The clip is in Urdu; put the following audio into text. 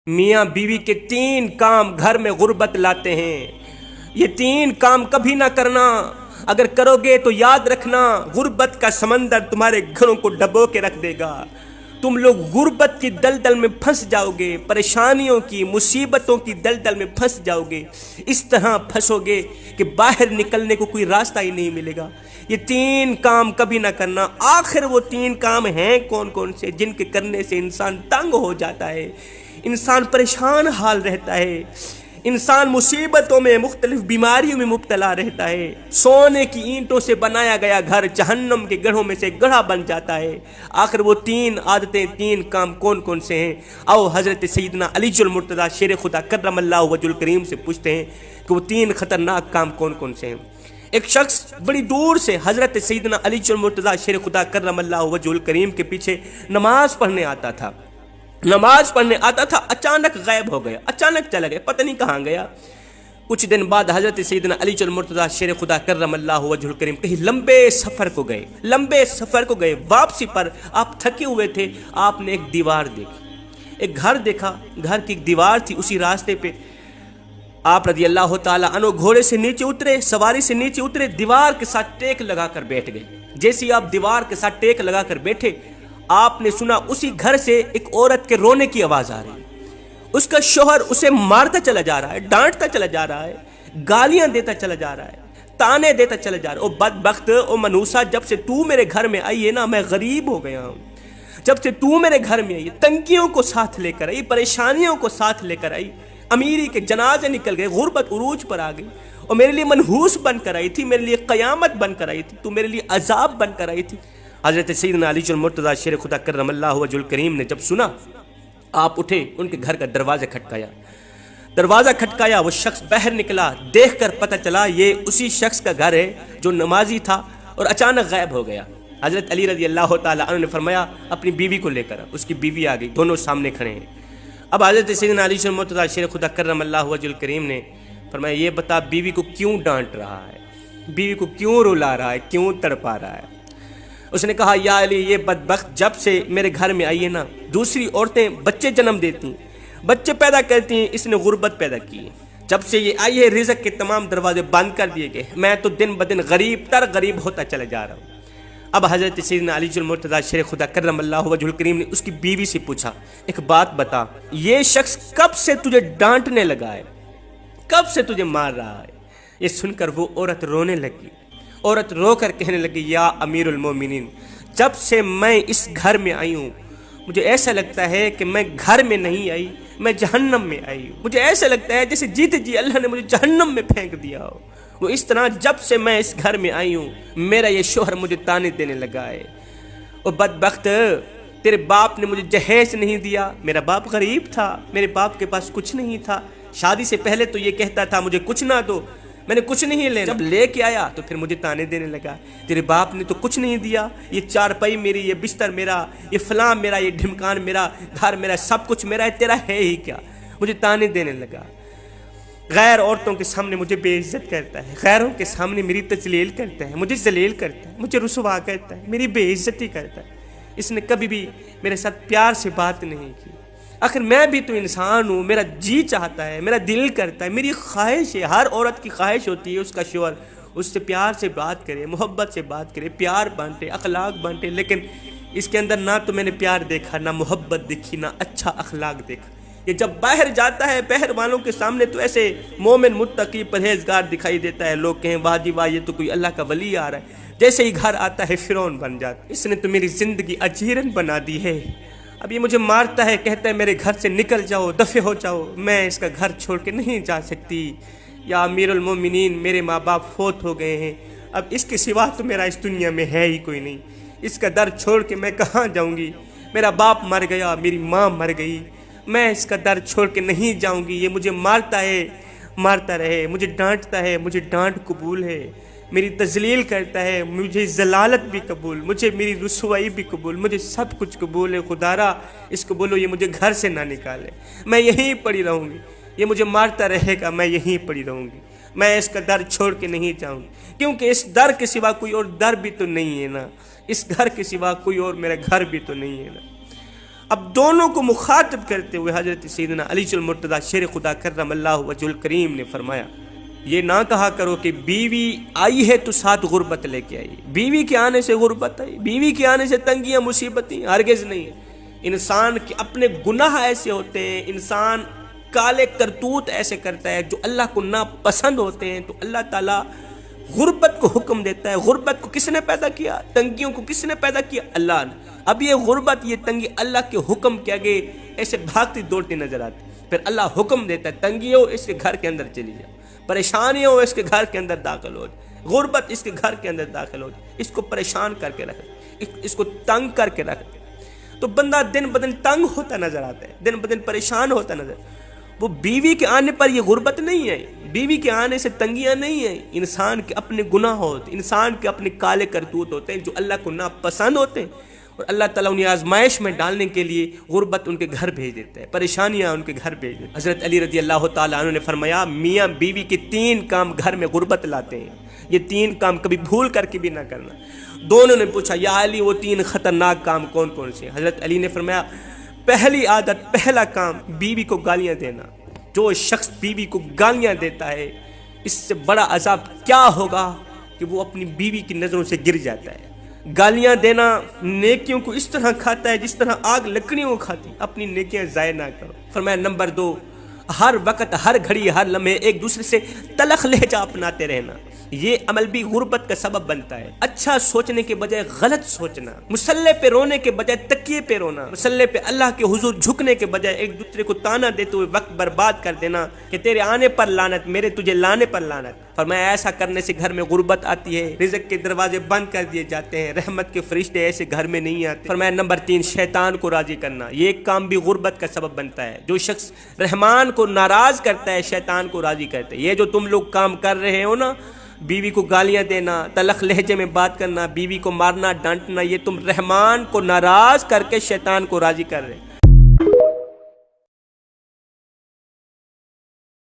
میاں بیوی کے 3 کام گھر میں غربت لاتے ہیں۔ یہ 3 کام کبھی نہ کرنا، اگر کرو گے تو یاد رکھنا غربت کا سمندر تمہارے گھروں کو ڈبو کے رکھ دے گا۔ تم لوگ غربت کی دلدل میں پھنس جاؤ گے، پریشانیوں کی، مصیبتوں کی دلدل میں پھنس جاؤ گے، اس طرح پھنسو گے کہ باہر نکلنے کو کوئی راستہ ہی نہیں ملے گا۔ یہ 3 کام کبھی نہ کرنا۔ آخر وہ 3 کام ہیں کون کون سے جن کے کرنے سے انسان تنگ ہو جاتا ہے، انسان پریشان حال رہتا ہے، انسان مصیبتوں میں، مختلف بیماریوں میں مبتلا رہتا ہے۔ سونے کی اینٹوں سے بنایا گیا گھر جہنم کے گڑھوں میں سے گڑھا بن جاتا ہے۔ آخر وہ 3 عادتیں، 3 کام کون کون سے ہیں؟ آؤ حضرت سیدنا علی المرتضیٰ شیر خدا کرم اللہ وجہ الکریم سے پوچھتے ہیں کہ وہ 3 خطرناک کام کون کون سے ہیں۔ ایک شخص بڑی دور سے حضرت سیدنا علی المرتضیٰ شیر خدا کرم اللہ وجہ الکریم کے پیچھے نماز پڑھنے آتا تھا، اچانک غائب ہو گیا، اچانک چلا گیا، پتہ نہیں کہاں گیا۔ کچھ دن بعد حضرت سیدنا علی المرتضیٰ شیر خدا کرم اللہ وجہ الکریم کہیں لمبے سفر کو گئے، واپسی پر آپ تھکے ہوئے تھے، آپ نے ایک دیوار دیکھی، ایک گھر دیکھا، گھر کی ایک دیوار تھی، اسی راستے پہ آپ رضی اللہ تعالیٰ عنہ گھوڑے سے نیچے اترے، سواری سے نیچے اترے، دیوار کے ساتھ ٹیک لگا کر بیٹھ گئے۔ جیسے ہی آپ دیوار کے ساتھ ٹیک لگا کر بیٹھے، آپ نے سنا اسی گھر سے ایک عورت کے رونے کی آواز آ رہی ہے۔ اس کا شوہر اسے مارتا چلا جا رہا ہے، ڈانٹتا چلا جا رہا ہے، گالیاں دیتا چلا جا رہا ہے، تانے دیتا چلا جا رہا ہے۔ او بدبخت، او منوسا، جب سے تو میرے گھر میں آئی ہے نا، میں غریب ہو گیا ہوں۔ جب سے تو میرے گھر میں آئی، تنگیوں کو ساتھ لے کر آئی، پریشانیوں کو ساتھ لے کر آئی، امیری کے جنازے نکل گئے، غربت عروج پر آ گئی، اور میرے لیے منحوس بن کر آئی تھی، میرے لیے قیامت بن کر آئی تھی، تو میرے لیے عذاب بن کر آئی تھی۔ حضرت سیدنا علی المرتضیٰ شیر خدا کرم اللہ وجہ الکریم نے جب سنا، آپ اٹھے، ان کے گھر کا دروازہ کھٹکایا، وہ شخص باہر نکلا، دیکھ کر پتہ چلا یہ اسی شخص کا گھر ہے جو نمازی تھا اور اچانک غائب ہو گیا۔ حضرت علی رضی اللہ تعالیٰ عنہ نے فرمایا اپنی بیوی کو لے کر، اس کی بیوی آ گئی، دونوں سامنے کھڑے ہیں۔ اب حضرت سیدنا علی المرتضیٰ شیر خدا کرم اللہ وجہ الکریم نے فرمایا یہ بتا بیوی کو کیوں ڈانٹ رہا ہے، بیوی کو کیوں رلا رہا ہے، کیوں تڑپا رہا ہے؟ اس نے کہا یا علی، یہ بدبخت جب سے میرے گھر میں آئی ہے نا، دوسری عورتیں بچے جنم دیتی ہیں، بچے پیدا کرتی ہیں، اس نے غربت پیدا کی ہے۔ جب سے یہ آئی ہے رزق کے تمام دروازے بند کر دیے گئے، میں تو دن بدن غریب ہوتا چلا جا رہا ہوں۔ اب حضرت سیدنا علی المرتضیٰ شیر خدا کرم اللہ وجہ الکریم نے اس کی بیوی سے پوچھا ایک بات بتا، یہ شخص کب سے تجھے ڈانٹنے لگا ہے، کب سے تجھے مار رہا ہے؟ یہ سن کر وہ عورت رونے لگی، عورت رو کر کہنے لگی یا امیر المومنین، جب سے میں اس گھر میں آئی ہوں مجھے ایسا لگتا ہے کہ میں گھر میں نہیں آئی، میں جہنم میں آئی ہوں۔ مجھے ایسا لگتا ہے جیسے جیتے جی اللہ نے مجھے جہنم میں پھینک دیا ہو۔ وہ اس طرح جب سے میں اس گھر میں آئی ہوں میرا یہ شوہر مجھے تانے دینے لگا ہے۔ اور بدبخت، تیرے باپ نے مجھے جہیز نہیں دیا، میرا باپ غریب تھا، میرے باپ کے پاس کچھ نہیں تھا، شادی سے پہلے تو یہ کہتا تھا مجھے کچھ نہ دو، میں نے کچھ نہیں لینا، جب لے کے آیا تو پھر مجھے تانے دینے لگا، تیرے باپ نے تو کچھ نہیں دیا، یہ چارپائی میری، یہ بستر میرا، یہ فلاں میرا، یہ ڈھمکان میرا، گھر میرا، سب کچھ میرا ہے، تیرا ہے ہی کیا؟ مجھے تانے دینے لگا، غیر عورتوں کے سامنے مجھے بے عزت کرتا ہے، غیروں کے سامنے میری تذلیل کرتا ہے، مجھے ذلیل کرتا ہے، مجھے رسوا کرتا ہے، میری بے عزتی کرتا ہے۔ اس نے کبھی بھی میرے ساتھ پیار سے بات نہیں کی۔ آخر میں بھی تو انسان ہوں، میرا جی چاہتا ہے، میرا دل کرتا ہے، میری خواہش ہے، ہر عورت کی خواہش ہوتی ہے اس کا شوہر اس سے پیار سے بات کرے، محبت سے بات کرے، پیار بانٹے، اخلاق بانٹے، لیکن اس کے اندر نہ تو میں نے پیار دیکھا، نہ محبت دیکھی، نہ اچھا اخلاق دیکھا۔ یہ جب باہر جاتا ہے باہر والوں کے سامنے تو ایسے مومن متقی پرہیزگار دکھائی دیتا ہے، لوگ کہیں واہ جی واہ یہ تو کوئی اللہ کا ولی آ رہا ہے، جیسے ہی گھر آتا ہے فرعون بن جاتا ہے۔ اس نے تو میری زندگی اجیرن بنا دی ہے، اب یہ مجھے مارتا ہے، کہتا ہے میرے گھر سے نکل جاؤ، دفع ہو جاؤ، میں اس کا گھر چھوڑ کے نہیں جا سکتی۔ یا امیر المومنین، میرے ماں باپ فوت ہو گئے ہیں، اب اس کے سوا تو میرا اس دنیا میں ہے ہی کوئی نہیں، اس کا در چھوڑ کے میں کہاں جاؤں گی؟ میرا باپ مر گیا، میری ماں مر گئی، میں اس کا در چھوڑ کے نہیں جاؤں گی۔ یہ مجھے مارتا ہے، مارتا رہے، مجھے ڈانٹتا ہے، مجھے ڈانٹ قبول ہے، میری تذلیل کرتا ہے، مجھے ذلالت بھی قبول، مجھے میری رسوائی بھی قبول، مجھے سب کچھ قبول ہے۔ خدا را اس کو بولو یہ مجھے گھر سے نہ نکالے، میں یہیں پڑی رہوں گی، یہ مجھے مارتا رہے گا، میں یہیں پڑی رہوں گی، میں اس کا در چھوڑ کے نہیں جاؤں گی، کیونکہ اس در کے سوا کوئی اور در بھی تو نہیں ہے نا، اس گھر کے سوا کوئی اور میرا گھر بھی تو نہیں ہے نا۔ اب دونوں کو مخاطب کرتے ہوئے حضرت سیدنا علی المرتضیٰ شیر خدا کرم اللہ وجہ الکریم نے فرمایا یہ نہ کہا کرو کہ بیوی آئی ہے تو ساتھ غربت لے کے آئی، بیوی کے آنے سے غربت آئی، بیوی کے آنے سے تنگیاں مصیبتیں، ہرگز نہیں۔ انسان کے اپنے گناہ ایسے ہوتے ہیں، انسان کالے کرتوت ایسے کرتا ہے جو اللہ کو ناپسند ہوتے ہیں، تو اللہ تعالیٰ غربت کو حکم دیتا ہے۔ غربت کو کس نے پیدا کیا؟ تنگیوں کو کس نے پیدا کیا؟ اللہ نے۔ اب یہ غربت، یہ تنگی اللہ کے حکم کے آگے ایسے بھاگتی دوڑتی نظر آتی، پھر اللہ حکم دیتا ہے تنگی ہو اس کے گھر کے اندر چلی جاؤ، پریشانی ہو اس کے گھر کے اندر داخل ہو جائے، غربت اس کے گھر کے اندر داخل ہو جائے، اس کو پریشان کر کے رکھ، اس کو تنگ کر کے رکھ، تو بندہ دن بدن تنگ ہوتا نظر آتا ہے، دن بدن پریشان ہوتا نظر۔ وہ بیوی کے آنے پر یہ غربت نہیں ہے، بیوی کے آنے سے تنگیاں نہیں ہیں، انسان کے اپنے گناہ ہوتے، انسان کے اپنے کالے کرتوت ہوتے ہیں جو اللہ کو ناپسند ہوتے ہیں، اور اللہ تعالیٰ انہیں آزمائش میں ڈالنے کے لیے غربت ان کے گھر بھیج دیتا ہے، پریشانیاں ان کے گھر بھیج دیتا ہے۔ حضرت علی رضی اللہ تعالیٰ عنہ نے فرمایا میاں بیوی کے 3 کام گھر میں غربت لاتے ہیں، یہ 3 کام کبھی بھول کر کے بھی نہ کرنا۔ دونوں نے پوچھا یا علی وہ 3 خطرناک کام کون کون سے؟ حضرت علی نے فرمایا پہلی عادت، پہلا کام بیوی کو گالیاں دینا۔ جو شخص بیوی کو گالیاں دیتا ہے اس سے بڑا عذاب کیا ہوگا کہ وہ اپنی بیوی کی نظروں سے گر جاتا ہے۔ گالیاں دینا نیکیوں کو اس طرح کھاتا ہے جس طرح آگ لکڑیوں کو کھاتی، اپنی نیکیاں ضائع نہ کرو۔ فرمایا نمبر 2، ہر وقت ہر گھڑی ہر لمحے ایک دوسرے سے تلخ لہجہ اپناتے رہنا، یہ عمل بھی غربت کا سبب بنتا ہے۔ اچھا سوچنے کے بجائے غلط سوچنا، مصلے پہ رونے کے بجائے تکیے پہ رونا، مصلے پہ اللہ کے حضور جھکنے کے بجائے ایک دوسرے کو تانا دیتے ہوئے وقت برباد کر دینا کہ تیرے آنے پر لعنت، میرے تجھے لانے پر لعنت۔ فرمایا ایسا کرنے سے گھر میں غربت آتی ہے، رزق کے دروازے بند کر دیے جاتے ہیں، رحمت کے فرشتے ایسے گھر میں نہیں آتے۔ فرمایا نمبر 3، شیطان کو راضی کرنا، یہ ایک کام بھی غربت کا سبب بنتا ہے۔ جو شخص رحمان کو ناراض کرتا ہے شیطان کو راضی کرتا ہے۔ یہ جو تم لوگ کام کر رہے ہو نا، بیوی کو گالیاں دینا، تلخ لہجے میں بات کرنا، بیوی کو مارنا ڈانٹنا، یہ تم رحمان کو ناراض کر کے شیطان کو راضی کر رہے